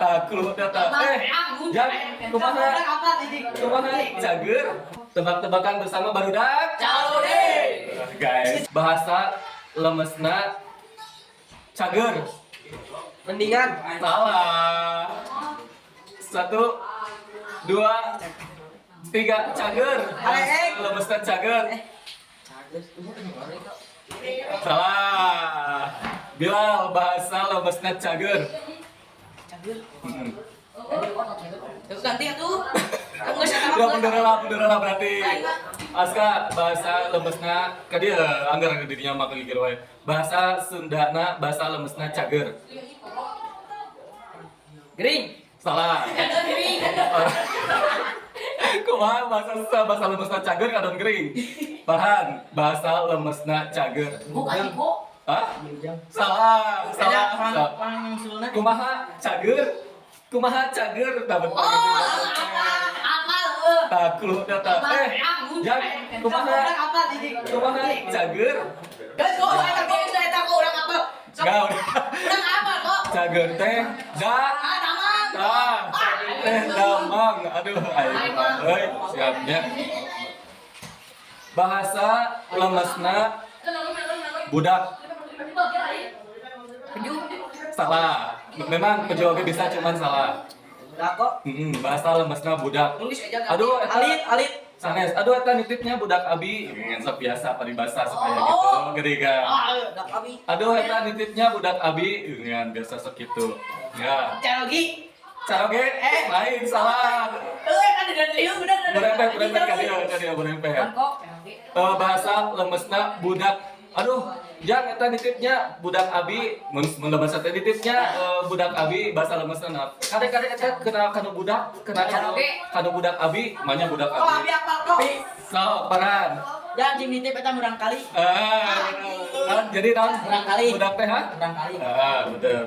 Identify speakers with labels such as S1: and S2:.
S1: Taklu data. Jak, kumaha cager. Tebak-tebakan bersama barudak.
S2: Calode.
S1: Guys, bahasa lemesna cager.
S2: Mendingan.
S1: Salah. 1, 2, 3 cager. Lemesna cager. Salah. Bilal, bahasa lemesna cager.
S2: Terus ganti atuh. Kamu geus
S1: Ya bener lah berarti. Aska bahasa lemesna ka dieu anggar ke dirinya mah kegigir wae. Bahasa Sundana bahasa lemesna cager.
S2: Gering.
S1: Salah. Kumaha bahasa lemesna cager kadon gering. Farhan, bahasa lemesna cager.
S2: Bukan kok.
S1: Hah? Salah. Kumaha cager? Kumaha cager? Dapat taklu data. Jak, kumaha cager?
S2: Geus kok eta kok geus eta kok urang apa?
S1: Gak,
S2: Urang apa kok?
S1: cager teh
S2: Damang.
S1: cager teh damang. Aduh, ayo siapnya. Bahasa lemesna budak. Salah. Memang penjawabnya bisa cuman salah.
S2: Udah kok.
S1: Bahasa lemesna budak.
S2: Nulis aja.
S1: Aduh, eta
S2: alit.
S1: sanes. Aduh, eta nitipnya budak abi. Sok biasa paribasa supaya gitu. Gede kan.
S2: Udah kami.
S1: Aduh, eta nitipnya budak abi. Ngan biasa sok gitu. Ya.
S2: Carogi.
S1: Caroge lain salah.
S2: Kan ada ieu bener.
S1: Berempet ka dia berempet.
S2: Kok.
S1: Bahasa lemesna budak. Aduh, yang eta nitipnya budak abi. Mun bahasa teh nitipnya budak abi bahasa lemesna naon? Kade eta kena budak, kena budak abi, manya budak abi.
S2: Oh, abi apa kok?
S1: So, paran.
S2: Jangan jing nitip eta murang kali.
S1: Jadi naon?
S2: Urang kali.
S1: Budak teh ha?
S2: Urang kali.
S1: Betul.